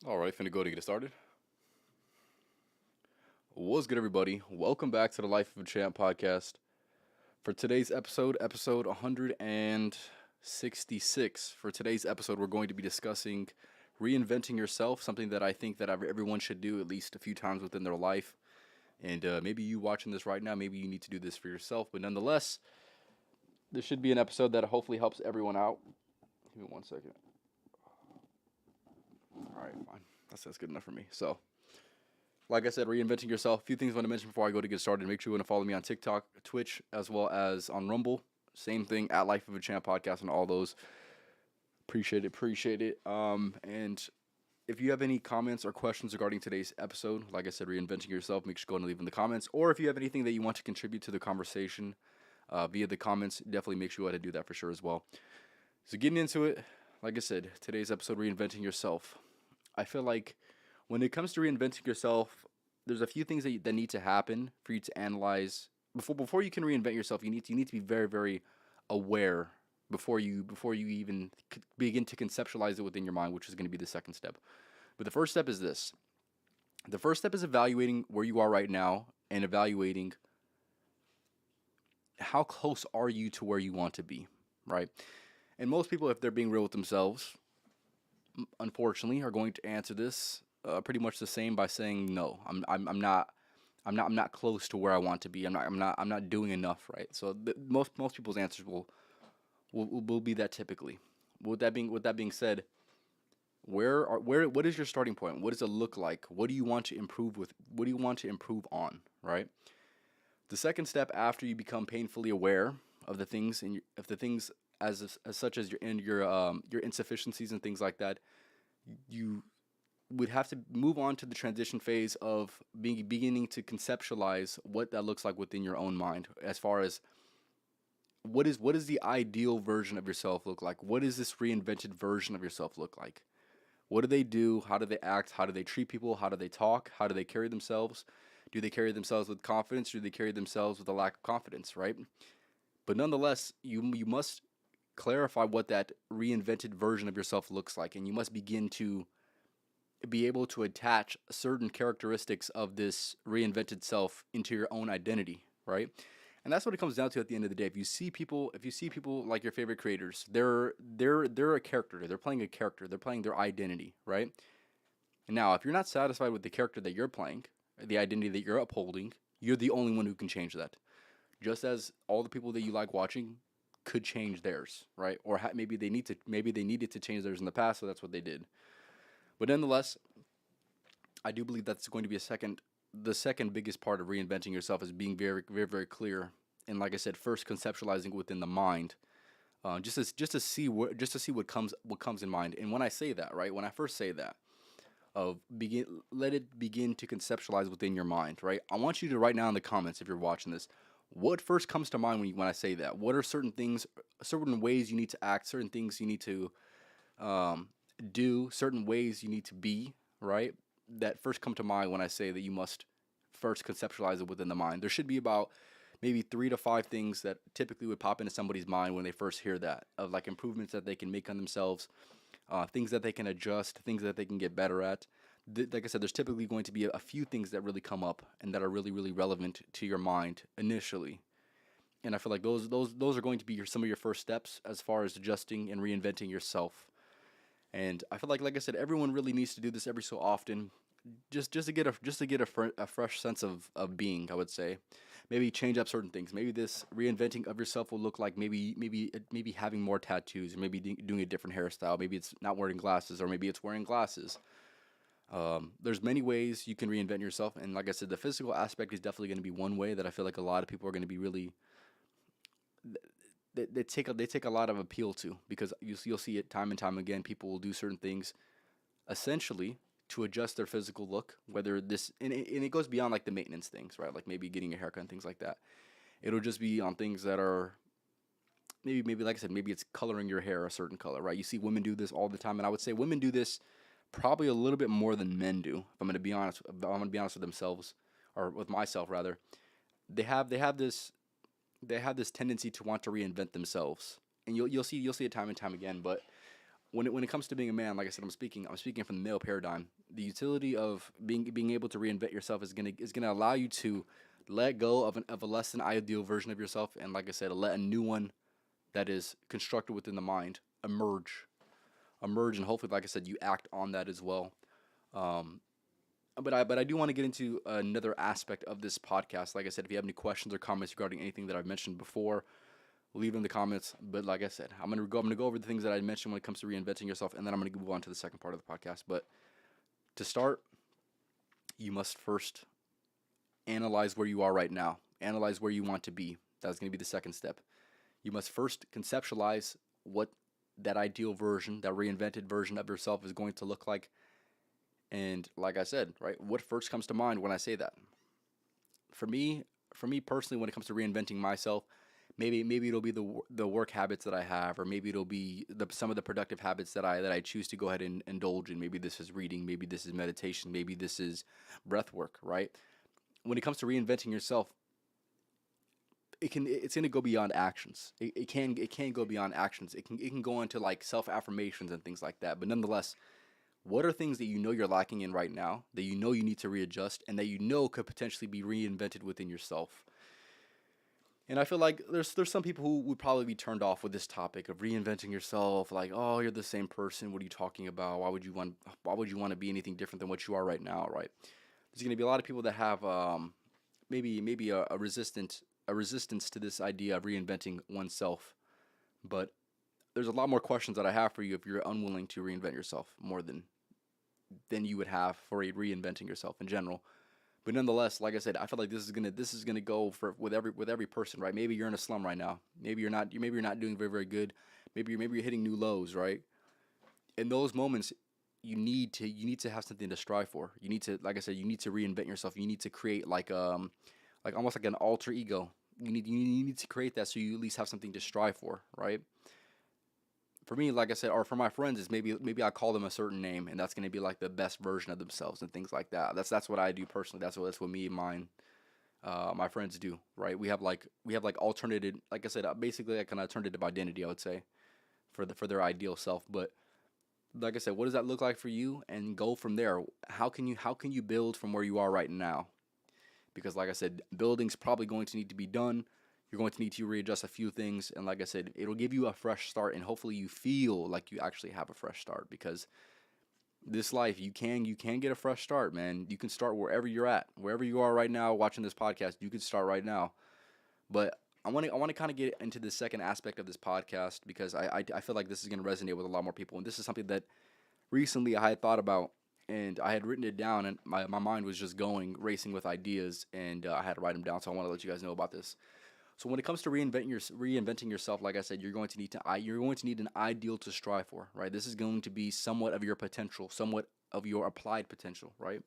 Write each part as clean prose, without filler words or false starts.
All right, finna go to get it started. What's good, everybody? Welcome back to the Life of a Champ podcast. For today's episode 166. For today's episode, we're going to be discussing reinventing yourself, something that I think that everyone should do at least a few times within their life. And maybe you watching this right now, maybe you need to do this for yourself. But nonetheless, this should be an episode that hopefully helps everyone out. Give me 1 second. All right, fine. That's good enough for me. So, like I said, reinventing yourself. A few things I want to mention before I go to get started. Make sure you want to follow me on TikTok, Twitch, as well as on Rumble. Same thing at Life of a Champ podcast and all those. Appreciate it. And if you have any comments or questions regarding today's episode, like I said, reinventing yourself, make sure you go and leave in the comments. Or if you have anything that you want to contribute to the conversation via the comments, definitely make sure you go ahead and do that for sure as well. So getting into it, like I said, today's episode, reinventing yourself. I feel like when it comes to reinventing yourself, there's a few things that need to happen for you to analyze before you can reinvent yourself. You need to be very, very aware before you even begin to conceptualize it within your mind, which is going to be the second step. But the first step is this. The first step is evaluating where you are right now and evaluating how close are you to where you want to be, right? And most people, if they're being real with themselves, unfortunately, are going to answer this pretty much the same by saying no. I'm not close to where I want to be. I'm not doing enough, right? So most people's answers will be that typically. With that being said, what is your starting point? What does it look like? What do you want to improve with? What do you want to improve on, right? The second step after you become painfully aware of the things as such as your insufficiencies and things like that, you would have to move on to the transition phase of beginning to conceptualize what that looks like within your own mind, as far as what is the ideal version of yourself look like? What does this reinvented version of yourself look like? What do they do? How do they act? How do they treat people? How do they talk? How do they carry themselves? Do they carry themselves with confidence? Do they carry themselves with a lack of confidence, right? But nonetheless, you must clarify what that reinvented version of yourself looks like, and you must begin to be able to attach certain characteristics of this reinvented self into your own identity, right? And that's what it comes down to at the end of the day. If you see people like your favorite creators, they're a character. They're playing a character. They're playing their identity, right? And now, if you're not satisfied with the character that you're playing, the identity that you're upholding, you're the only one who can change that. Just as all the people that you like watching could change theirs, right? Or maybe they needed to change theirs in the past, so that's what they did. But nonetheless, I do believe that's going to be the second biggest part of reinventing yourself is being very, very, very clear. And like I said, first conceptualizing within the mind, just to see what comes in mind. And when I say that, right, when I first say that, let it begin to conceptualize within your mind, right? I want you to write down in the comments if you're watching this, what first comes to mind when I say that. What are certain ways you need to act, certain things you need to do, certain ways you need to be, right? That first come to mind when I say that you must first conceptualize it within the mind. There should be about maybe 3 to 5 things that typically would pop into somebody's mind when they first hear that, of like improvements that they can make on themselves, things that they can adjust, things that they can get better at. Like I said, there's typically going to be a few things that really come up and that are really, really relevant to your mind initially. And I feel like those are going to be some of your first steps as far as adjusting and reinventing yourself. And I feel like I said, everyone really needs to do this every so often, just to get a fresh sense of being. I would say, maybe change up certain things. Maybe this reinventing of yourself will look like maybe having more tattoos, or maybe doing a different hairstyle. Maybe it's not wearing glasses, or maybe it's wearing glasses. There's many ways you can reinvent yourself, and like I said, the physical aspect is definitely going to be one way that I feel like a lot of people are going to be really. They take a lot of appeal to, because you'll see it time and time again. People will do certain things, essentially to adjust their physical look. Whether this and it goes beyond like the maintenance things, right? Like maybe getting a haircut and things like that. It'll just be on things that are maybe like I said, maybe it's coloring your hair a certain color, right? You see women do this all the time, and I would say women do this probably a little bit more than men do. If I'm going to be honest, with themselves, or with myself rather. They have this tendency to want to reinvent themselves, and you'll see it time and time again. But when it comes to being a man, like I said, I'm speaking from the male paradigm. The utility of being able to reinvent yourself is gonna allow you to let go of a less than ideal version of yourself, and like I said, let a new one that is constructed within the mind emerge, and hopefully, like I said, you act on that as well. Um, but I do want to get into another aspect of this podcast. Like I said, if you have any questions or comments regarding anything that I've mentioned before, leave them in the comments. But like I said, I'm gonna go over the things that I mentioned when it comes to reinventing yourself, and then I'm gonna move on to the second part of the podcast. But to start, you must first analyze where you are right now. Analyze where you want to be. That's gonna be the second step. You must first conceptualize what that ideal version, that reinvented version of yourself is going to look like. And like I said, right, what first comes to mind when I say that? For me, for me personally, when it comes to reinventing myself, maybe it'll be the work habits that I have, or maybe it'll be some of the productive habits that I choose to go ahead and indulge in. Maybe this is reading, maybe this is meditation, maybe this is breath work, right? When it comes to reinventing yourself, it's gonna go beyond actions. It can go beyond actions. It can go into like self affirmations and things like that. But nonetheless, what are things that you know you're lacking in right now, that you know you need to readjust, and that you know could potentially be reinvented within yourself? And I feel like there's some people who would probably be turned off with this topic of reinventing yourself. Like, oh, you're the same person. What are you talking about? Why would you want to be anything different than what you are right now? Right? There's going to be a lot of people that have maybe a resistance to this idea of reinventing oneself. But there's a lot more questions that I have for you if you're unwilling to reinvent yourself more than you would have for reinventing yourself in general. But nonetheless, like I said, I feel like this is gonna go for with every person, right? Maybe you're in a slum right now. Maybe you're not doing very very good. Maybe you're hitting new lows, right? In those moments, you need to have something to strive for. You need to, like I said, you need to reinvent yourself. You need to create like almost like an alter ego. You need to create that so you at least have something to strive for, right? For me, like I said, or for my friends, is maybe I call them a certain name, and that's gonna be like the best version of themselves and things like that. That's what I do personally. That's what me and my friends do, right? We have like alternative, like I said, basically like an alternative identity, I would say, for their ideal self. But like I said, what does that look like for you? And go from there. How can you build from where you are right now? Because like I said, building's probably going to need to be done. You're going to need to readjust a few things, and like I said, it'll give you a fresh start, and hopefully you feel like you actually have a fresh start. Because this life, you can get a fresh start, man. You can start wherever you're at, wherever you are right now, watching this podcast. You can start right now. But I want to kind of get into the second aspect of this podcast, because I feel like this is going to resonate with a lot more people, and this is something that recently I had thought about, and I had written it down, and my mind was just going racing with ideas, and I had to write them down. So I want to let you guys know about this. So when it comes to reinventing yourself, like I said, you're going to need an ideal to strive for, right? This is going to be somewhat of your potential, somewhat of your applied potential, right?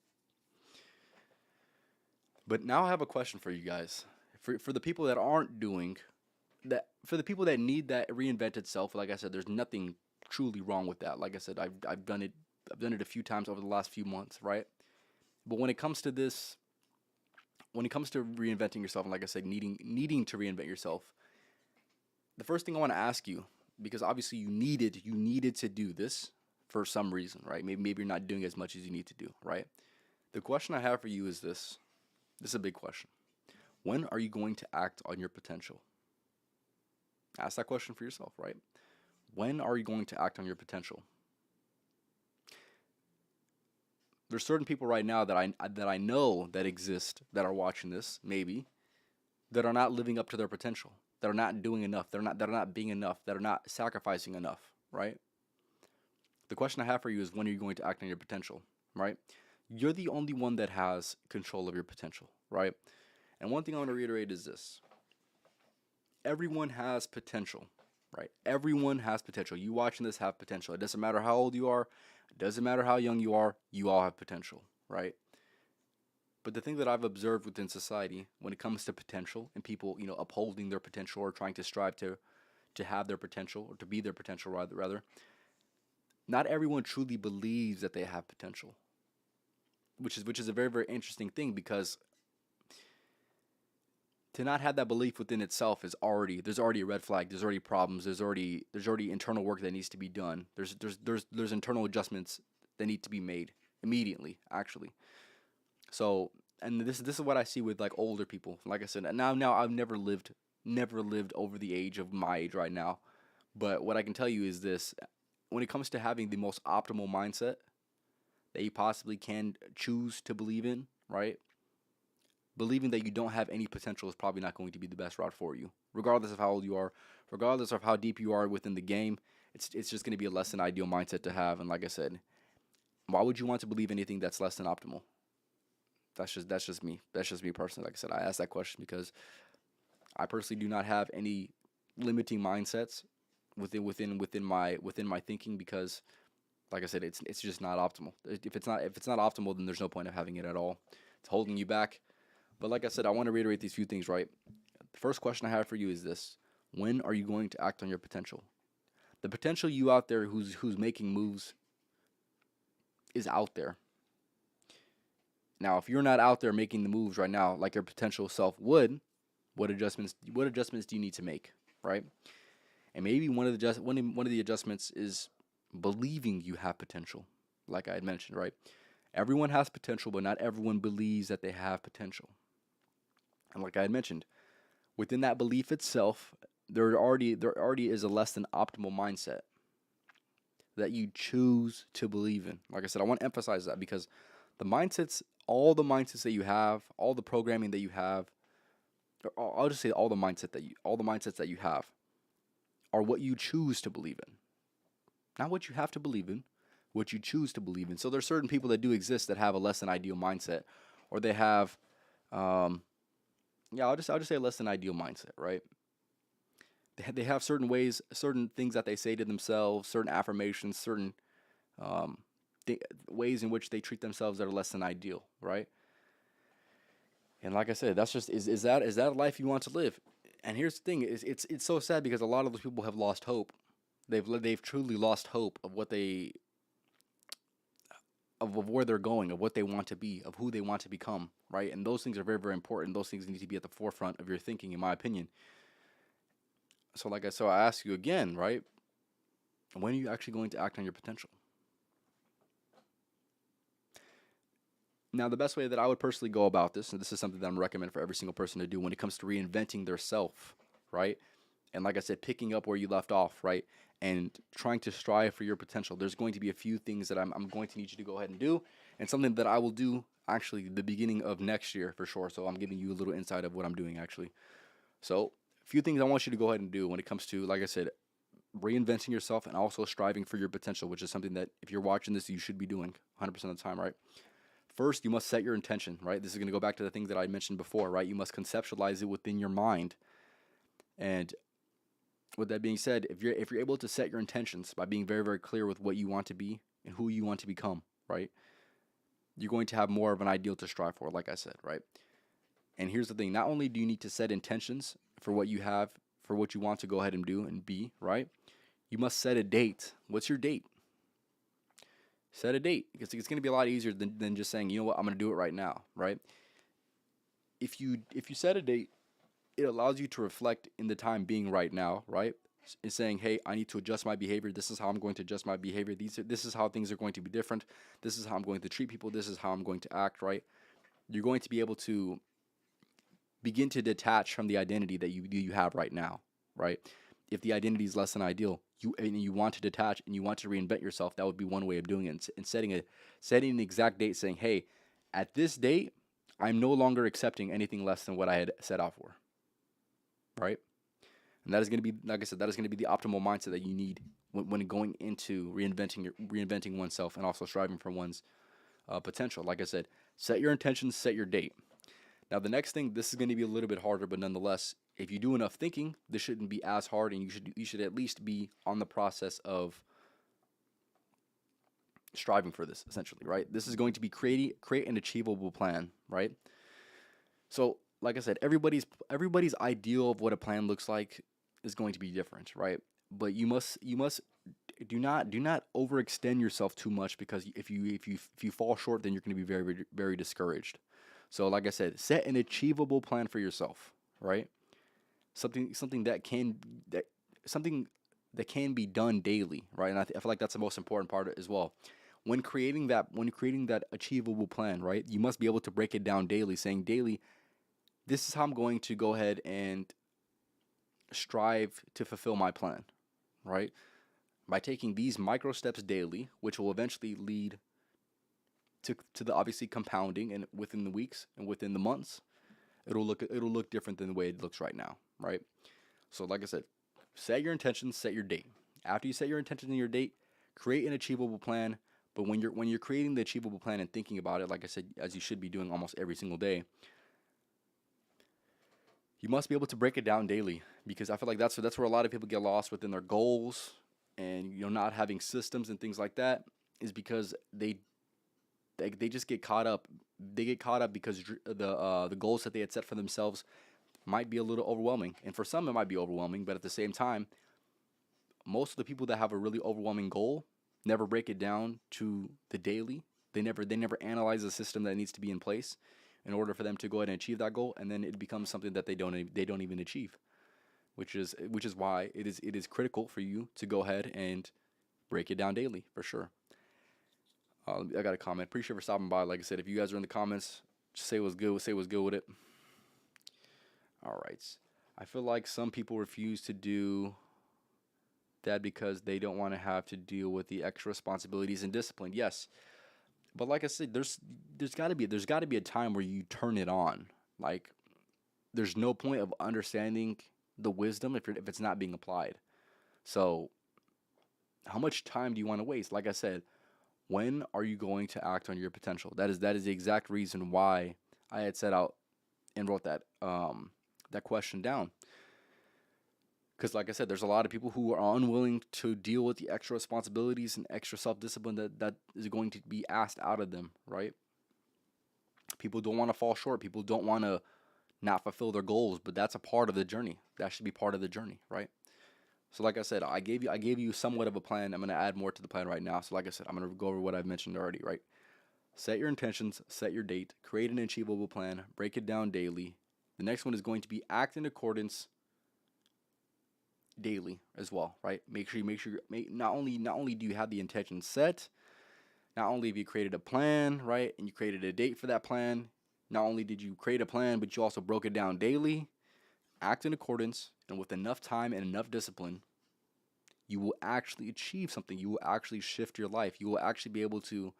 But now I have a question for you guys. For the people that aren't doing that, for the people that need that reinvented self, like I said, there's nothing truly wrong with that. Like I said, I've done it. I've done it a few times over the last few months, right? But when it comes to reinventing yourself, and like I said, needing to reinvent yourself, the first thing I want to ask you, because obviously you needed to do this for some reason, right? Maybe you're not doing as much as you need to do, right? The question I have for you is this. This is a big question. When are you going to act on your potential? Ask that question for yourself, right? When are you going to act on your potential? There's certain people right now that I know that exist, that are watching this, maybe, that are not living up to their potential, that are not doing enough, that are not being enough, that are not sacrificing enough, right? The question I have for you is, when are you going to act on your potential, right? You're the only one that has control of your potential, right? And one thing I want to reiterate is this. Everyone has potential, right? Everyone has potential. You watching this have potential. It doesn't matter how old you are. It doesn't matter how young you are. You all have potential, right? But the thing that I've observed within society when it comes to potential, and people, upholding their potential, or trying to strive to have their potential, or to be their potential, rather, not everyone truly believes that they have potential, which is a very very interesting thing, because To not have that belief within itself is already there's already a red flag. There's already problems. There's already internal work that needs to be done. There's internal adjustments that need to be made immediately, actually. So, and this is what I see with like older people. Like I said, and now I've never lived over the age of my age right now. But what I can tell you is this: when it comes to having the most optimal mindset that you possibly can choose to believe in, right? Believing that you don't have any potential is probably not going to be the best route for you, regardless of how old you are, regardless of how deep you are within the game. It's just going to be a less than ideal mindset to have. And like I said, why would you want to believe anything that's less than optimal? That's just me. That's just me personally. Like I said, I asked that question because I personally do not have any limiting mindsets within my thinking because, like I said, it's just not optimal. If it's not optimal, then there's no point of having it at all. It's holding you back. But like I said, I want to reiterate these few things, right? The first question I have for you is this: when are you going to act on your potential? The potential you out there who's making moves is out there. Now, if you're not out there making the moves right now, like your potential self would, what adjustments do you need to make, right? And maybe one of the adjustments is believing you have potential, like I had mentioned, right? Everyone has potential, but not everyone believes that they have potential. And like I had mentioned, within that belief itself, there already is a less than optimal mindset that you choose to believe in. Like I said, I want to emphasize that because the mindsets, all the mindsets that you have, all the programming that you have, or I'll just say all the mindsets that you have are what you choose to believe in, not what you have to believe in, what you choose to believe in. So there's certain people that do exist that have a less than ideal mindset, or they have, um, yeah, I'll just say a less than ideal mindset, right? They have certain ways, certain things that they say to themselves, certain affirmations, certain um, ways in which they treat themselves that are less than ideal, right? And like I said, that's just is that a life you want to live? And here's the thing: is it's so sad because a lot of those people have lost hope. They've truly lost hope of of where they're going, of what they want to be, of who they want to become, right? And those things are very, very important. Those things need to be at the forefront of your thinking, in my opinion. So I ask you again, right? When are you actually going to act on your potential? Now, the best way that I would personally go about this, and this is something that I'm recommending for every single person to do when it comes to reinventing their self, right? And like I said, picking up where you left off, right? And trying to strive for your potential. There's going to be a few things that I'm going to need you to go ahead and do, and something that I will do actually the beginning of next year for sure. So I'm giving you a little insight of what I'm doing actually. So, a few things I want you to go ahead and do when it comes to, like I said, reinventing yourself and also striving for your potential, which is something that if you're watching this, you should be doing 100% of the time, right? First, you must set your intention, right? This is going to go back to the things that I mentioned before, right? You must conceptualize it within your mind. And with that being said, if you're able to set your intentions by being very, very clear with what you want to be and who you want to become, right? You're going to have more of an ideal to strive for, like I said, right? And here's the thing: not only do you need to set intentions for what you have, for what you want to go ahead and do and be, right? You must set a date. What's your date? Set a date because it's going to be a lot easier than just saying, you know what, I'm going to do it right now, right? If you set a date, it allows you to reflect in the time being right now, right? It's saying, hey, I need to adjust my behavior. This is how I'm going to adjust my behavior. This is how things are going to be different. This is how I'm going to treat people. This is how I'm going to act, right? You're going to be able to begin to detach from the identity that you have right now, right? If the identity is less than ideal, you want to detach and you want to reinvent yourself, that would be one way of doing it. And setting an exact date, saying, hey, at this date, I'm no longer accepting anything less than what I had set out for, right? And that is going to be, like I said, that is going to be the optimal mindset that you need when going into reinventing oneself and also striving for one's potential. Like I said, set your intentions, set your date. Now, the next thing, this is going to be a little bit harder, but nonetheless, if you do enough thinking, this shouldn't be as hard, and you should at least be on the process of striving for this, essentially, right? This is going to be create an achievable plan, right? So, like I said, everybody's ideal of what a plan looks like is going to be different, right? But you must do not overextend yourself too much because if you fall short, then you're going to be very, very, very discouraged. So, like I said, set an achievable plan for yourself, right? Something that something that can be done daily, right? And I feel like that's the most important part as well. When creating that achievable plan, right? You must be able to break it down daily, saying daily, this is how I'm going to go ahead and strive to fulfill my plan, right? By taking these micro steps daily, which will eventually lead to the obviously compounding and within the weeks and within the months, it'll look different than the way it looks right now, right? So like I said, set your intentions, set your date. After you set your intentions and your date, create an achievable plan. But when you're creating the achievable plan and thinking about it, like I said, as you should be doing almost every single day, you must be able to break it down daily, because I feel like that's where a lot of people get lost within their goals, and not having systems and things like that is because they just get caught up. They get caught up because the goals that they had set for themselves might be a little overwhelming, and for some it might be overwhelming. But at the same time, most of the people that have a really overwhelming goal never break it down to the daily. They never analyze the system that needs to be in place in order for them to go ahead and achieve that goal, and then it becomes something that they don't even achieve, which is why it is critical for you to go ahead and break it down daily for sure. I got a comment. Appreciate for stopping by. Like I said, if you guys are in the comments, just say what's good. Say what's good with it. All right. I feel like some people refuse to do that because they don't want to have to deal with the extra responsibilities and discipline. Yes, but like I said, there's got to be a time where you turn it on. Like, there's no point of understanding the wisdom if it's not being applied. So how much time do you want to waste? Like I said, when are you going to act on your potential? That is the exact reason why I had set out and wrote that question down. Because, like I said, there's a lot of people who are unwilling to deal with the extra responsibilities and extra self discipline that is going to be asked out of them, right? People don't want to fall short. People don't want to not fulfill their goals, but that's a part of the journey. That should be part of the journey, right? So, like I said, I gave you somewhat of a plan. I'm gonna add more to the plan right now. So, like I said, I'm gonna go over what I've mentioned already, right? Set your intentions, set your date, create an achievable plan, break it down daily. The next one is going to be act in accordance daily as well, right? Not only do you have the intention set, not only have you created a plan, right, and you created a date for that plan, not only did you create a plan, but you also broke it down daily. Act in accordance, and with enough time and enough discipline, you will actually achieve something. You will actually shift your life. You will actually be able to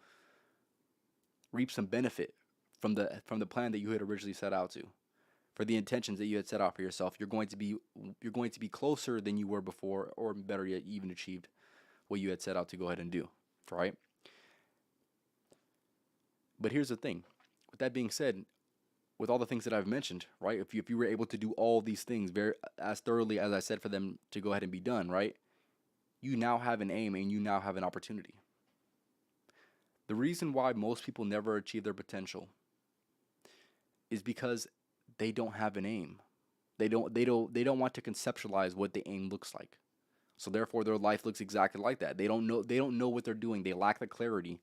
reap some benefit from the plan that you had originally set out to, for the intentions that you had set out for yourself. You're going to be closer than you were before, or better yet, you even achieved what you had set out to go ahead and do, right? But here's the thing. With that being said, with all the things that I've mentioned, right? If you were able to do all these things very as thoroughly as I said for them to go ahead and be done, right? You now have an aim and you now have an opportunity. The reason why most people never achieve their potential is because they don't have an aim. They don't want to conceptualize what the aim looks like. So therefore their life looks exactly like that. They don't know what they're doing. They lack the clarity.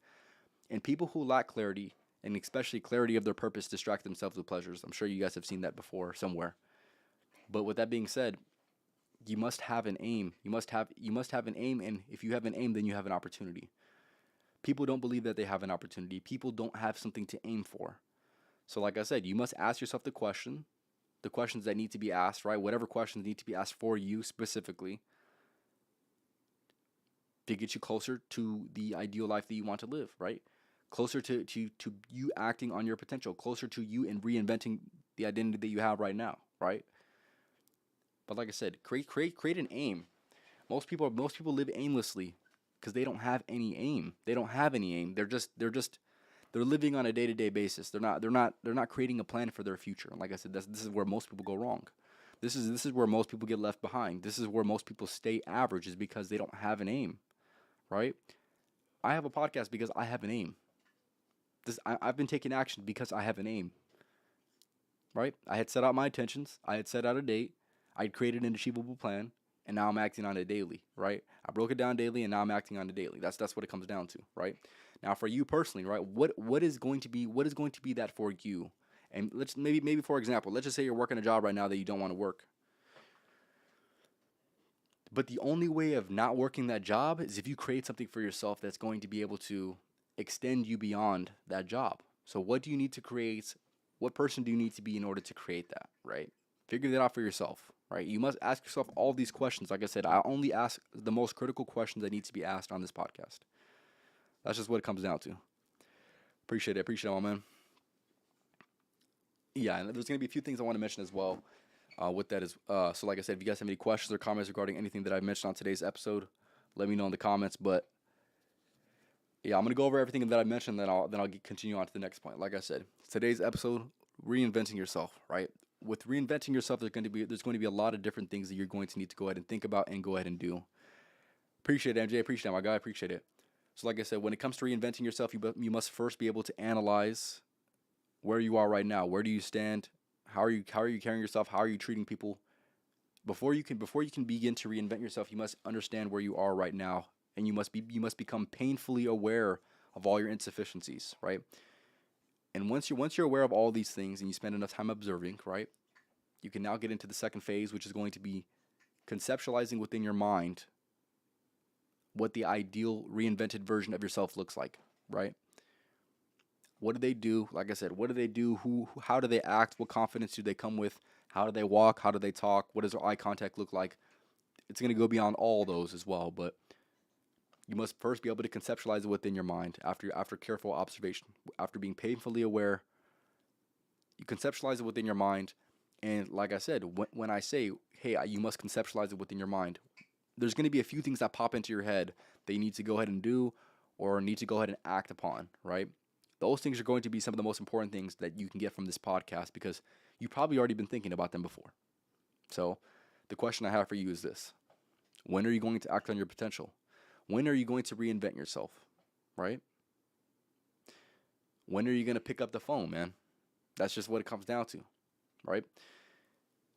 And people who lack clarity, and especially clarity of their purpose, distract themselves with pleasures. I'm sure you guys have seen that before somewhere. But with that being said, you must have an aim. You must have an aim, and if you have an aim, then you have an opportunity. People don't believe that they have an opportunity. People don't have something to aim for. So like I said, you must ask yourself the questions that need to be asked, right? Whatever questions need to be asked for you specifically to get you closer to the ideal life that you want to live, right? Closer to you acting on your potential, closer to you and reinventing the identity that you have right now, right? But like I said, create an aim. Most people live aimlessly because they don't have any aim. They don't have any aim. They're living on a day-to-day basis. They're not creating a plan for their future. And like I said, this is where most people go wrong. This is where most people get left behind. This is where most people stay average, is because they don't have an aim, right? I have a podcast because I have an aim. I've been taking action because I have an aim, right? I had set out my intentions. I had set out a date. I had created an achievable plan, and now I'm acting on it daily, right? I broke it down daily, and now I'm acting on it daily. That's what it comes down to, right? Now, for you personally, right? What is going to be that for you? And maybe for example, let's just say you're working a job right now that you don't want to work. But the only way of not working that job is if you create something for yourself that's going to be able to extend you beyond that job. So what do you need to create? What person do you need to be in order to create that, right? Figure that out for yourself, right? You must ask yourself all these questions. Like I said, I only ask the most critical questions that need to be asked on this podcast. That's just what it comes down to. Appreciate it. Appreciate it, my man. Yeah, and there's going to be a few things I want to mention as well with that. So like I said, if you guys have any questions or comments regarding anything that I mentioned on today's episode, let me know in the comments. But yeah, I'm going to go over everything that I mentioned, then I'll continue on to the next point. Like I said, today's episode, reinventing yourself, right? With reinventing yourself, there's going to be a lot of different things that you're going to need to go ahead and think about and go ahead and do. Appreciate it, MJ. Appreciate it, my guy. Appreciate it. So like I said, when it comes to reinventing yourself, you must first be able to analyze where you are right now. Where do you stand? How are you carrying yourself? How are you treating people? Before you can begin to reinvent yourself, you must understand where you are right now, and you must become painfully aware of all your insufficiencies, right? And once you're aware of all these things and you spend enough time observing, right, you can now get into the second phase, which is going to be conceptualizing within your mind what the ideal reinvented version of yourself looks like, right? What do they do? Like I said, what do they do? How do they act? What confidence do they come with? How do they walk? How do they talk? What does their eye contact look like? It's going to go beyond all those as well, but you must first be able to conceptualize it within your mind after careful observation, after being painfully aware. You conceptualize it within your mind, and like I said, when I say, hey, you must conceptualize it within your mind, there's going to be a few things that pop into your head that you need to go ahead and do or need to go ahead and act upon, right? Those things are going to be some of the most important things that you can get from this podcast because you've probably already been thinking about them before. So, the question I have for you is this: when are you going to act on your potential? When are you going to reinvent yourself, right? When are you going to pick up the phone, man? That's just what it comes down to, right?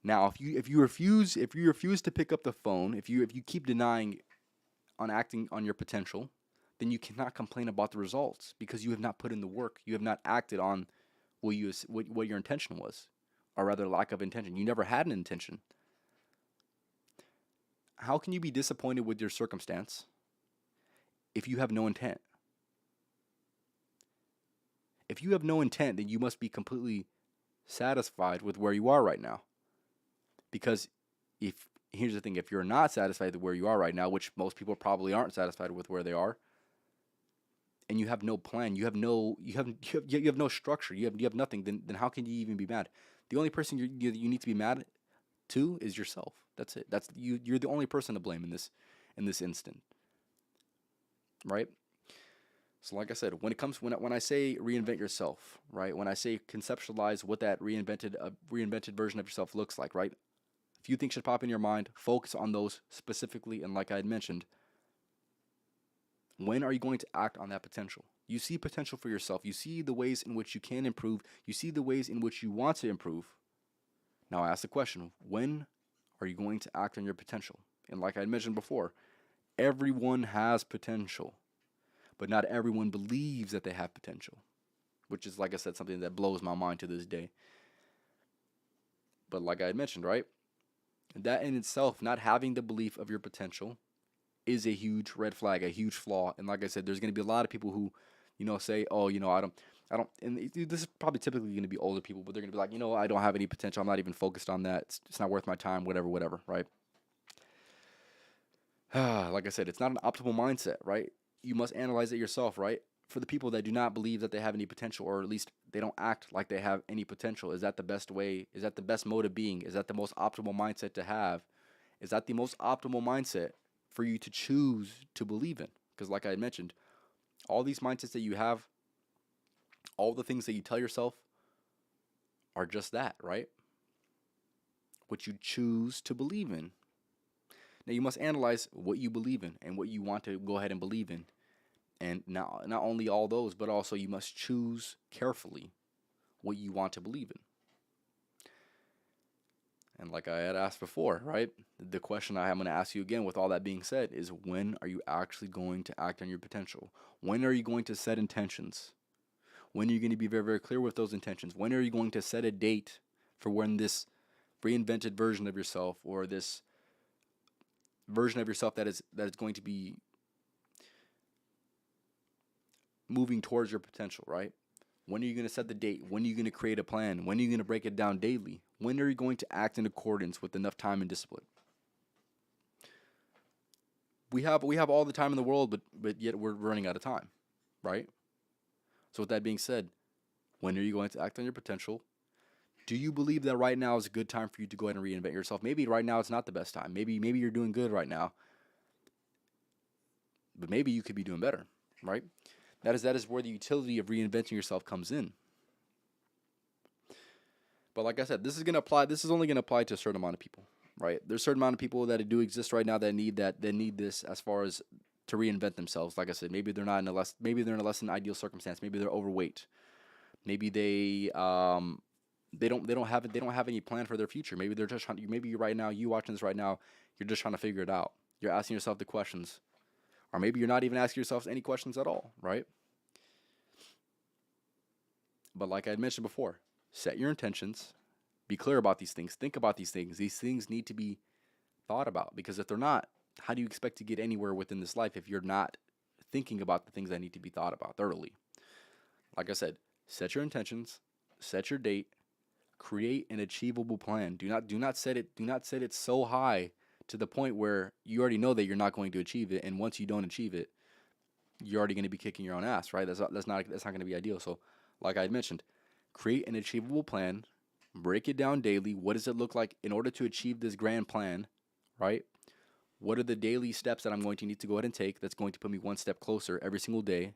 Now, if you refuse to pick up the phone, if you keep denying on acting on your potential, then you cannot complain about the results because you have not put in the work. You have not acted on what your intention was, or rather lack of intention. You never had an intention. How can you be disappointed with your circumstance if you have no intent? If you have no intent, then you must be completely satisfied with where you are right now. Because here's the thing, if you're not satisfied with where you are right now, which most people probably aren't satisfied with where they are, and you have no plan, you have no structure, you have nothing, then how can you even be mad? The only person you need to be mad to is yourself. That's it. You're the only person to blame in this instant, right? So like I said, when I say reinvent yourself, right? When I say conceptualize what that reinvented version of yourself looks like, right? A few things should pop in your mind. Focus on those specifically, and like I had mentioned, when are you going to act on that potential? You see potential for yourself. You see the ways in which you can improve. You see the ways in which you want to improve. Now I ask the question, when are you going to act on your potential? And like I mentioned before, everyone has potential, but not everyone believes that they have potential, which is, like I said, something that blows my mind to this day. But like I had mentioned, right? That in itself, not having the belief of your potential, is a huge red flag, a huge flaw. And like I said, there's going to be a lot of people who, say, oh, I don't, and this is probably typically going to be older people, but they're going to be like, I don't have any potential. I'm not even focused on that. It's not worth my time, whatever, right? Like I said, it's not an optimal mindset, right? You must analyze it yourself, right? For the people that do not believe that they have any potential, or at least they don't act like they have any potential, is that the best way? Is that the best mode of being? Is that the most optimal mindset to have? Is that the most optimal mindset for you to choose to believe in? Because like I mentioned, all these mindsets that you have, all the things that you tell yourself are just that, right? What you choose to believe in. Now you must analyze what you believe in and what you want to go ahead and believe in. And not only all those, but also you must choose carefully what you want to believe in. And like I had asked before, right? The question I'm going to ask you again with all that being said is, when are you actually going to act on your potential? When are you going to set intentions? When are you going to be very, very clear with those intentions? When are you going to set a date for when this reinvented version of yourself, or this version of yourself that is going to be moving towards your potential, right? When are you going to set the date? When are you going to create a plan? When are you going to break it down daily? When are you going to act in accordance with enough time and discipline? We have all the time in the world, but yet we're running out of time, right? So with that being said, when are you going to act on your potential? Do you believe that right now is a good time for you to go ahead and reinvent yourself? Maybe right now it's not the best time. Maybe you're doing good right now, but maybe you could be doing better, right? That is where the utility of reinventing yourself comes in. But like I said, this is only gonna apply to a certain amount of people, right? There's a certain amount of people that do exist right now that need this as far as to reinvent themselves. Like I said, maybe they're in a less than ideal circumstance. Maybe they're overweight. Maybe they don't have any plan for their future. Maybe they're just trying. Maybe right now, you watching this right now, you're just trying to figure it out. You're asking yourself the questions, or maybe you're not even asking yourself any questions at all, right? But like I had mentioned before, set your intentions, be clear about these things, think about these things. These things need to be thought about, because if they're not, how do you expect to get anywhere within this life if you're not thinking about the things that need to be thought about thoroughly? Like I said, set your intentions, set your date, create an achievable plan. Do not set it so high to the point where you already know that you're not going to achieve it, and once you don't achieve it, you're already going to be kicking your own ass, right? That's not going to be ideal. So, like I had mentioned, create an achievable plan, break it down daily. What does it look like in order to achieve this grand plan, right? What are the daily steps that I'm going to need to go ahead and take that's going to put me one step closer every single day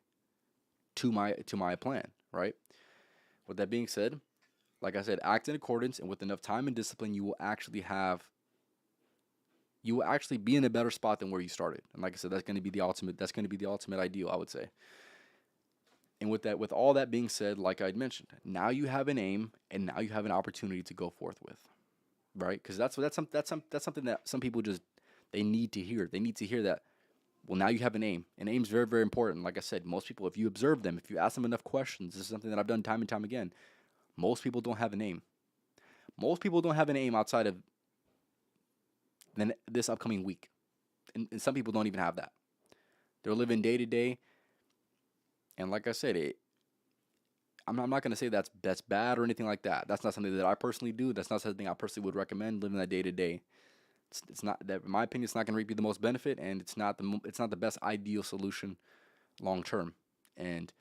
to my plan, right? With that being said, like I said, act in accordance, and with enough time and discipline, you will actually be in a better spot than where you started. And like I said, that's going to be the ultimate ideal, I would say. And with all that being said, like I'd mentioned, now you have an aim, and now you have an opportunity to go forth with, right? Because that's something that some people just they need to hear. They need to hear that. Well, now you have an aim. An aim is very, very important. Like I said, most people, if you observe them, if you ask them enough questions, this is something that I've done time and time again. Most people don't have an aim. Most people don't have an aim outside of this upcoming week, and some people don't even have that. They're living day to day, and like I said, I'm not gonna say that's bad or anything like that. That's not something that I personally do. That's not something I personally would recommend, living that day to day. It's not that, in my opinion, it's not gonna reap you the most benefit, and it's not the best ideal solution long term. And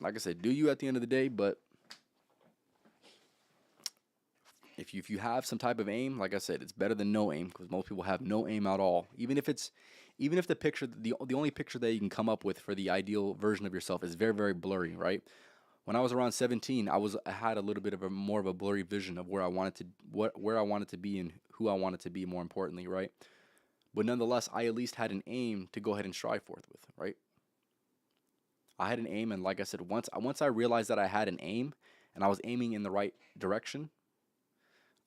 like I said, do you at the end of the day, but if you have some type of aim, like I said, it's better than no aim, because most people have no aim at all. Even if the only picture that you can come up with for the ideal version of yourself is very, very blurry, right? When I was around 17, I had a little bit of a more of a blurry vision of where I wanted to be and who I wanted to be, more importantly, right? But nonetheless, I at least had an aim to go ahead and strive forth with, right? I had an aim, and like I said, once I realized that I had an aim and I was aiming in the right direction,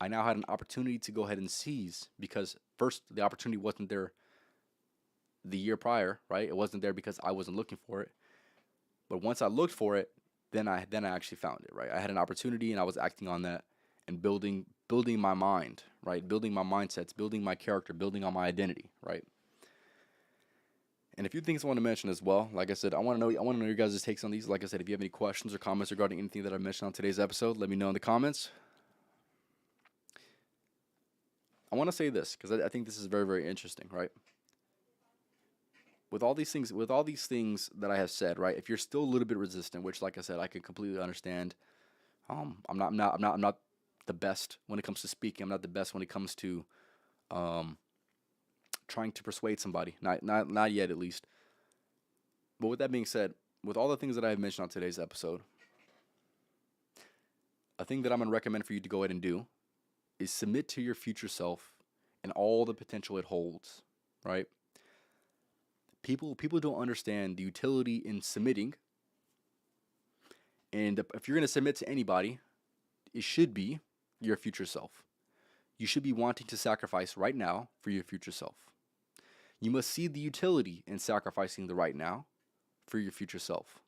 I now had an opportunity to go ahead and seize, because first, the opportunity wasn't there the year prior, right? It wasn't there because I wasn't looking for it. But once I looked for it, then I actually found it, right? I had an opportunity, and I was acting on that and building my mind, right? Building my mindsets, building my character, building on my identity, right? And a few things I want to mention as well. Like I said, I want to know your guys' takes on these. Like I said, if you have any questions or comments regarding anything that I mentioned on today's episode, let me know in the comments. I want to say this because I think this is very, very interesting, right? With all these things that I have said, right? If you're still a little bit resistant, which, like I said, I can completely understand. I'm not the best when it comes to speaking. I'm not the best when it comes to um, trying to persuade somebody. Not yet, at least. But with that being said, with all the things that I have mentioned on today's episode, a thing that I'm going to recommend for you to go ahead and do is submit to your future self and all the potential it holds, right? People don't understand the utility in submitting, and if you're going to submit to anybody, it should be your future self. You should be wanting to sacrifice right now for your future self. You must see the utility in sacrificing the right now for your future self.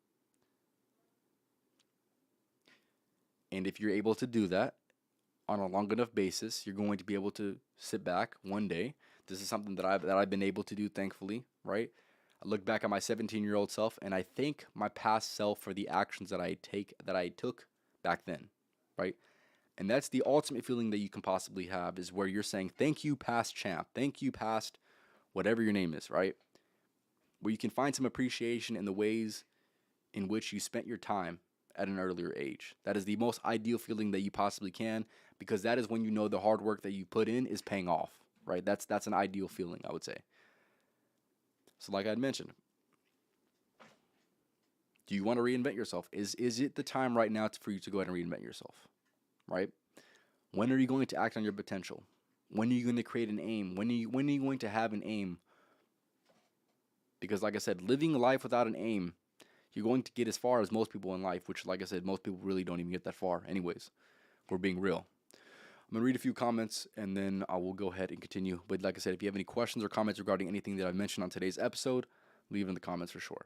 And if you're able to do that on a long enough basis, you're going to be able to sit back one day. This is something that I've been able to do, thankfully, right? I look back at my 17-year-old self and I thank my past self for the actions that I took back then, right? And that's the ultimate feeling that you can possibly have, is where you're saying, thank you, past champ. Thank you, past whatever your name is, right? Where you can find some appreciation in the ways in which you spent your time at an earlier age. That is the most ideal feeling that you possibly can, because that is when you know the hard work that you put in is paying off, right? That's an ideal feeling, I would say. So like I had mentioned, do you want to reinvent yourself? Is it the time right now for you to go ahead and reinvent yourself, right? When are you going to act on your potential? When are you going to create an aim? When are you going to have an aim? Because like I said, living life without an aim, you're going to get as far as most people in life, which like I said, most people really don't even get that far anyways. We're being real. I'm going to read a few comments and then I will go ahead and continue. But like I said, if you have any questions or comments regarding anything that I've mentioned on today's episode, leave it in the comments for sure.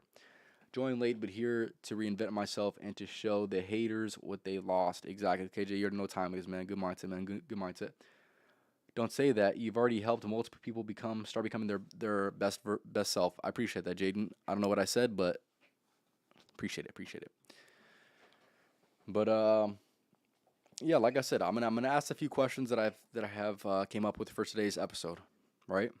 Join late, but here to reinvent myself and to show the haters what they lost. Exactly. KJ, you're no time is, man. Good mindset, man. Good mindset. Don't say that. You've already helped multiple people start becoming their best self. I appreciate that, Jaden. I don't know what I said, but appreciate it. But yeah, like I said, I'm gonna ask a few questions that I have came up with for today's episode, right?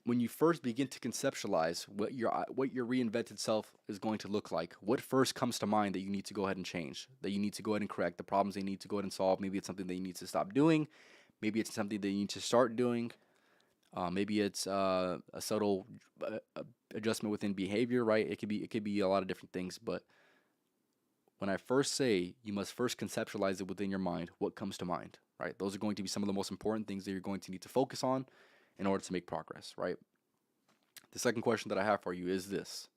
When you first begin to conceptualize what your reinvented self is going to look like, what first comes to mind that you need to go ahead and change, that you need to go ahead and correct, the problems they need to go ahead and solve? Maybe it's something that you need to stop doing, maybe it's something that you need to start doing, maybe it's a subtle adjustment within behavior, right? It could be a lot of different things, but when I first say you must first conceptualize it within your mind, what comes to mind, right? Those are going to be some of the most important things that you're going to need to focus on in order to make progress, right? The second question that I have for you is this: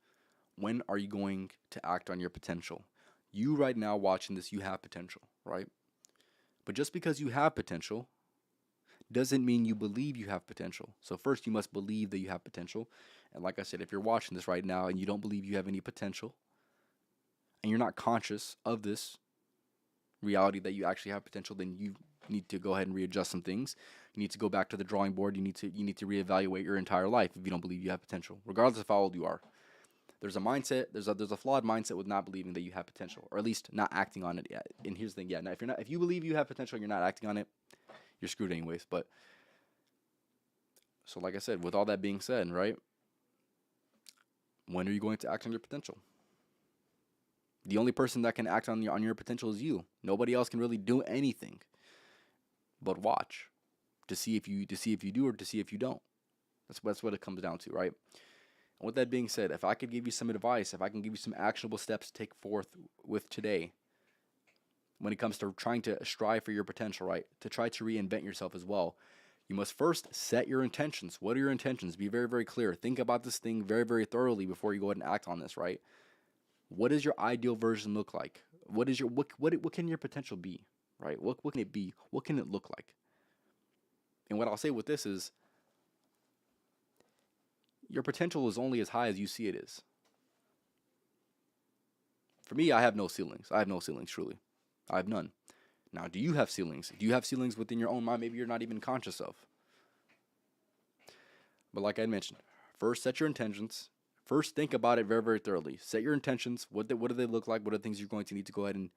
when are you going to act on your potential? You right now watching this, you have potential, right? But just because you have potential doesn't mean you believe you have potential. So first you must believe that you have potential. And like I said, if you're watching this right now and you don't believe you have any potential, and you're not conscious of this reality that you actually have potential, then you need to go ahead and readjust some things. You need to go back to the drawing board. You need to reevaluate your entire life if you don't believe you have potential, regardless of how old you are. There's a mindset. There's a flawed mindset with not believing that you have potential, or at least not acting on it yet. And here's the thing: yeah, now if you believe you have potential and you're not acting on it, you're screwed anyways. But so, like I said, with all that being said, right? When are you going to act on your potential? The only person that can act on your potential is you. Nobody else can really do anything but watch to see if you do or to see if you don't. That's what it comes down to, right? And with that being said, if I could give you some advice, if I can give you some actionable steps to take forth with today, when it comes to trying to strive for your potential, right? To try to reinvent yourself as well, you must first set your intentions. What are your intentions? Be very, very clear. Think about this thing very, very thoroughly before you go ahead and act on this, right? What does your ideal version look like? What can your potential be, right? What can it be? What can it look like? And what I'll say with this is, your potential is only as high as you see it is. For me, I have no ceilings. I have no ceilings, truly. I have none. Now, do you have ceilings? Do you have ceilings within your own mind maybe you're not even conscious of? But like I mentioned, first set your intentions. First, think about it very, very thoroughly. Set your intentions. What do they look like? What are the things you're going to need to go ahead and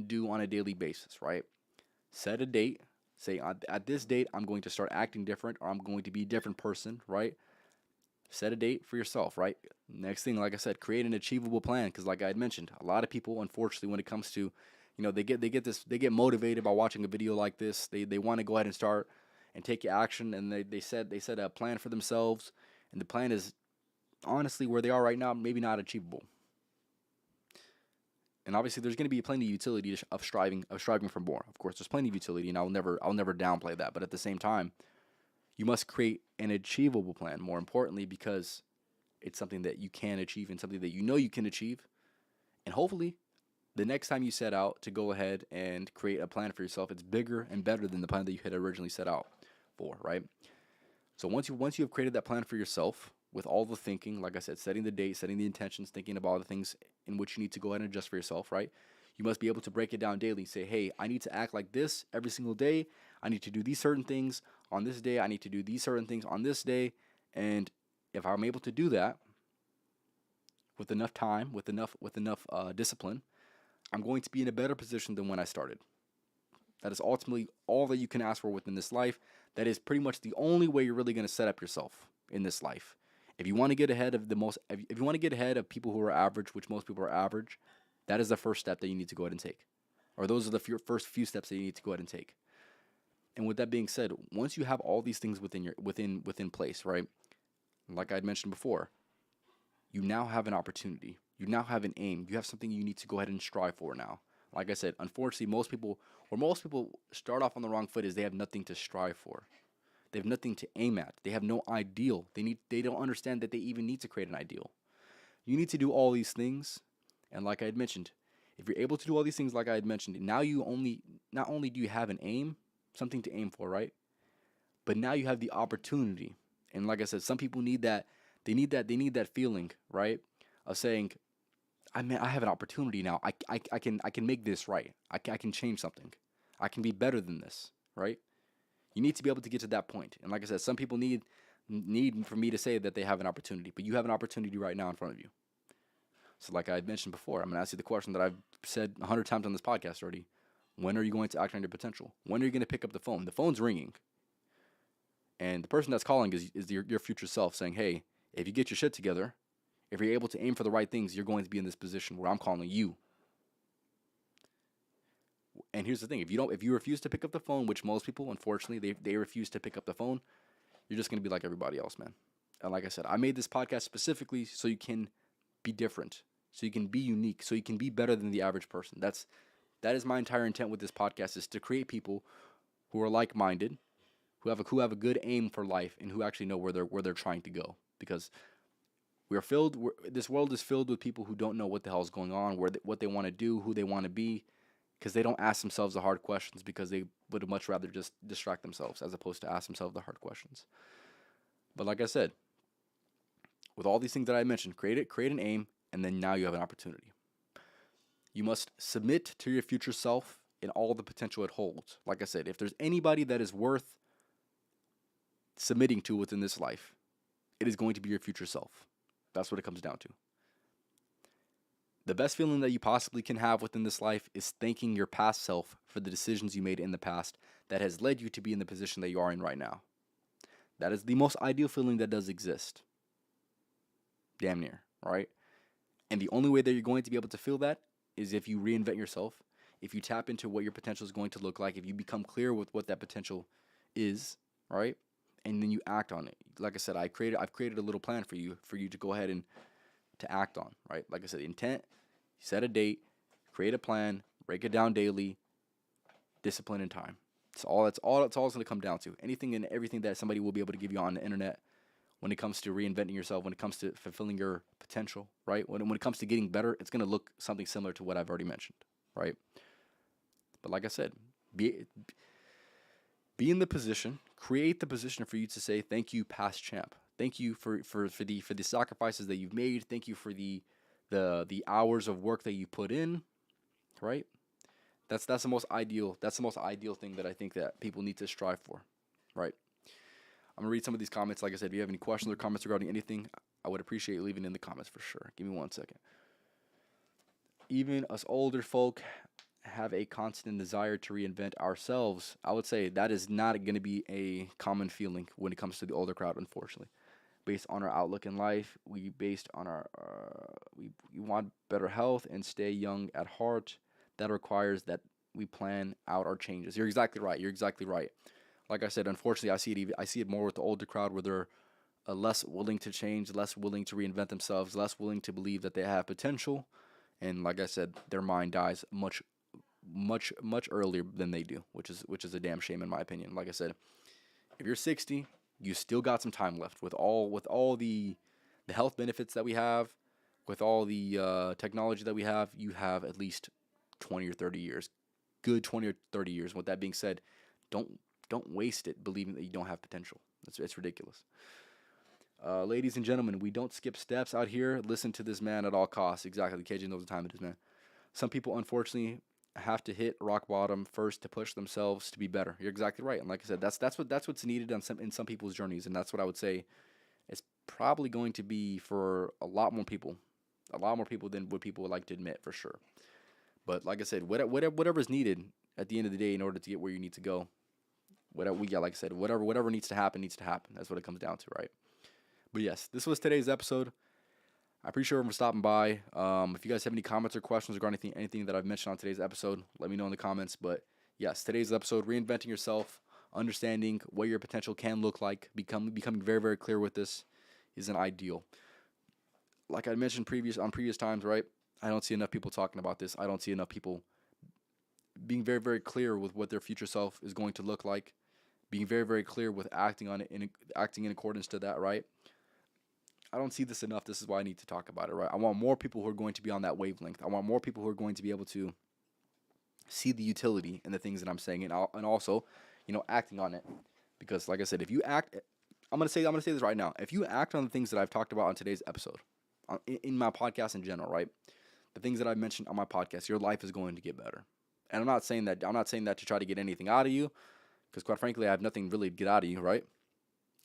do on a daily basis, right? Set a date. Say, at this date, I'm going to start acting different, or I'm going to be a different person, right? Set a date for yourself, right? Next thing, like I said, create an achievable plan, because like I had mentioned, a lot of people, unfortunately, when it comes to, they get motivated by watching a video like this. They want to go ahead and start and take action, and they set a plan for themselves, and the plan is honestly where they are right now, maybe not achievable. And obviously, there's going to be plenty of utility of striving for more. Of course, there's plenty of utility, and I'll never downplay that. But at the same time, you must create an achievable plan. More importantly, because it's something that you can achieve and something that you can achieve. And hopefully, the next time you set out to go ahead and create a plan for yourself, it's bigger and better than the plan that you had originally set out for, right? So once you have created that plan for yourself, with all the thinking, like I said, setting the date, setting the intentions, thinking about all the things in which you need to go ahead and adjust for yourself, right? You must be able to break it down daily. Say, hey, I need to act like this every single day. I need to do these certain things on this day. I need to do these certain things on this day. And if I'm able to do that with enough time, with enough discipline, I'm going to be in a better position than when I started. That is ultimately all that you can ask for within this life. That is pretty much the only way you're really going to set up yourself in this life. If you want to get ahead of if you want to get ahead of people who are average, which most people are average, that is the first step that you need to go ahead and take, or those are the first few steps that you need to go ahead and take. And with that being said, once you have all these things within place, right? Like I had mentioned before, you now have an opportunity. You now have an aim. You have something you need to go ahead and strive for now. Like I said, unfortunately, most people start off on the wrong foot is they have nothing to strive for. They have nothing to aim at. They have no ideal. They don't understand that they even need to create an ideal. You need to do all these things, and like I had mentioned, if you're able to do all these things like I had mentioned, now not only do you have an aim, something to aim for, right? But now you have the opportunity. And like I said, some people need that. They need that feeling, right? Of saying, I have an opportunity now. I can make this right. I can change something. I can be better than this, right? You need to be able to get to that point. And like I said, some people need for me to say that they have an opportunity, but you have an opportunity right now in front of you. So like I had mentioned before, I'm going to ask you the question that I've said 100 times on this podcast already. When are you going to act on your potential? When are you going to pick up the phone? The phone's ringing. And the person that's calling is your future self saying, hey, if you get your shit together, if you're able to aim for the right things, you're going to be in this position where I'm calling you. And here's the thing: if you refuse to pick up the phone, which most people, unfortunately, they refuse to pick up the phone, you're just gonna be like everybody else, man. And like I said, I made this podcast specifically so you can be different, so you can be unique, so you can be better than the average person. That is my entire intent with this podcast, is to create people who are like-minded, who have a good aim for life, and who actually know where they're trying to go. Because this world is filled with people who don't know what the hell is going on, what they want to do, who they want to be, because they don't ask themselves the hard questions, because they would much rather just distract themselves as opposed to ask themselves the hard questions. But like I said, with all these things that I mentioned, create an aim, and then now you have an opportunity. You must submit to your future self and all the potential it holds. Like I said, if there's anybody that is worth submitting to within this life, it is going to be your future self. That's what it comes down to. The best feeling that you possibly can have within this life is thanking your past self for the decisions you made in the past that has led you to be in the position that you are in right now. That is the most ideal feeling that does exist. Damn near, right? And the only way that you're going to be able to feel that is if you reinvent yourself, if you tap into what your potential is going to look like, if you become clear with what that potential is, right? And then you act on it. Like I said, I've created a little plan for you to go ahead and to act on, right? Like I said, intent, set a date, create a plan, break it down daily, discipline and time. It's all it's going to come down to. Anything and everything that somebody will be able to give you on the internet when it comes to reinventing yourself, when it comes to fulfilling your potential, right? When it comes to getting better, it's going to look something similar to what I've already mentioned, right? But like I said, be in the position, create the position for you to say, thank you, past champ. Thank you for the sacrifices that you've made. Thank you for the hours of work that you put in, right? That's the most ideal thing that I think that people need to strive for, right? I'm gonna read some of these comments. Like I said, if you have any questions or comments regarding anything, I would appreciate you leaving in the comments for sure. Give me 1 second. Even us older folk have a constant desire to reinvent ourselves. I would say that is not going to be a common feeling when it comes to the older crowd, unfortunately. Based on our outlook in life, we want better health and stay young at heart. That requires that we plan out our changes. You're exactly right. Like I said, unfortunately, I see it more with the older crowd, where they're less willing to change, less willing to reinvent themselves, less willing to believe that they have potential. And like I said, their mind dies much earlier than they do, which is a damn shame in my opinion. Like I said, if you're 60, you still got some time left with all the health benefits that we have, with all the technology that we have. You have at least 20 or 30 years, good 20 or 30 years. With that being said, don't waste it believing that you don't have potential. It's ridiculous. Ladies and gentlemen, we don't skip steps out here. Listen to this man at all costs. Exactly. KJ knows the time it is, man. Some people, unfortunately, have to hit rock bottom first to push themselves to be better. You're exactly right. And like I said, that's what's needed on in some people's journeys, and that's what I would say is probably going to be for a lot more people than what people would like to admit, for sure. But like I said, whatever is needed at the end of the day in order to get where you need to go. Like I said, whatever needs to happen needs to happen. That's what it comes down to, right? But yes, this was today's episode. I appreciate everyone for stopping by. If you guys have any comments or questions regarding anything that I've mentioned on today's episode, let me know in the comments. But yes, today's episode, reinventing yourself, understanding what your potential can look like, becoming very, very clear with this is an ideal. Like I mentioned on previous times, right? I don't see enough people talking about this. I don't see enough people being very, very clear with what their future self is going to look like, being very, very clear with acting on it, acting in accordance to that, right? I don't see this enough. This is why I need to talk about it, right? I want more people who are going to be on that wavelength. I want more people who are going to be able to see the utility in the things that I'm saying, and also, acting on it. Because, like I said, if you act, I'm gonna say this right now. If you act on the things that I've talked about on today's episode, in my podcast in general, right? The things that I've mentioned on my podcast, your life is going to get better. And I'm not saying that to try to get anything out of you, because quite frankly, I have nothing really to get out of you, right?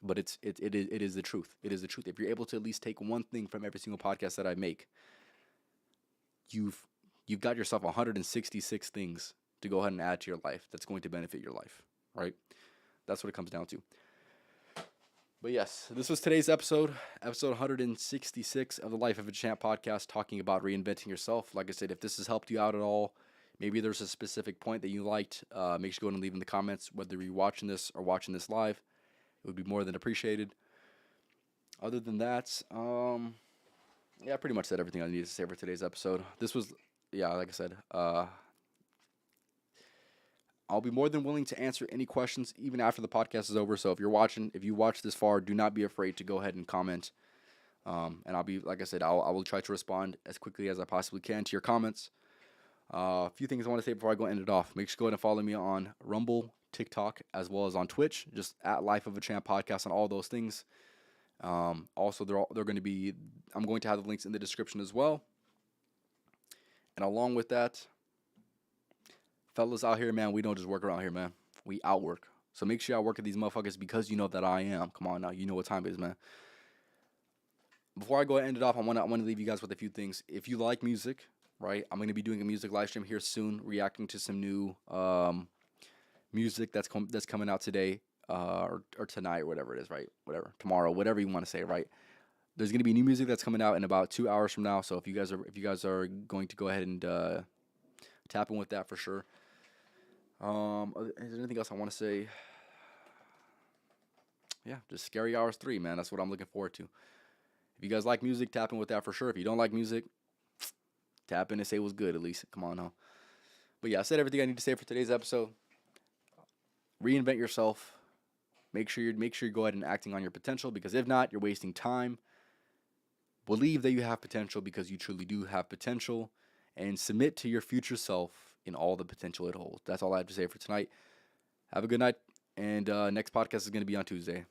But it is the truth. It is the truth. If you're able to at least take one thing from every single podcast that I make, you've got yourself 166 things to go ahead and add to your life that's going to benefit your life, right? That's what it comes down to. But yes, this was today's episode 166 of the Life of a Champ podcast, talking about reinventing yourself. Like I said, if this has helped you out at all, maybe there's a specific point that you liked, make sure to go and leave in the comments, whether you're watching this or watching this live. It would be more than appreciated. Other than that, I pretty much said everything I needed to say for today's episode. This was, like I said, I'll be more than willing to answer any questions even after the podcast is over. So if you watch this far, do not be afraid to go ahead and comment. And I'll be, like I said, I will try to respond as quickly as I possibly can to your comments. A few things I want to say before I go end it off. Make sure to go ahead and follow me on Rumble, TikTok, as well as on Twitch, just at Life of a Champ podcast on all those things. Also, they're going to be, I'm going to have the links in the description as well. And along with that, fellas out here, man, we don't just work around here, man. We outwork. So make sure I work with these motherfuckers because you know that I am. Come on now, you know what time it is, man. Before I go and end it off, I want to leave you guys with a few things. If you like music, right, I'm going to be doing a music live stream here soon, reacting to some new music that's coming out today or tonight or whatever it is, right? Whatever, tomorrow, whatever you want to say, right? There's going to be new music that's coming out in about 2 hours from now. So if you guys are going to go ahead and tap in with that for sure. Is there anything else I want to say? Yeah, just Scary Hours 3, man. That's what I'm looking forward to. If you guys like music, tap in with that for sure. If you don't like music, tap in and say it was good at least. Come on now. But yeah, I said everything I need to say for today's episode. Reinvent yourself. Make sure you go ahead and acting on your potential, because if not, you're wasting time. Believe that you have potential, because you truly do have potential, and submit to your future self in all the potential it holds. That's all I have to say for tonight. Have a good night, and next podcast is going to be on Tuesday.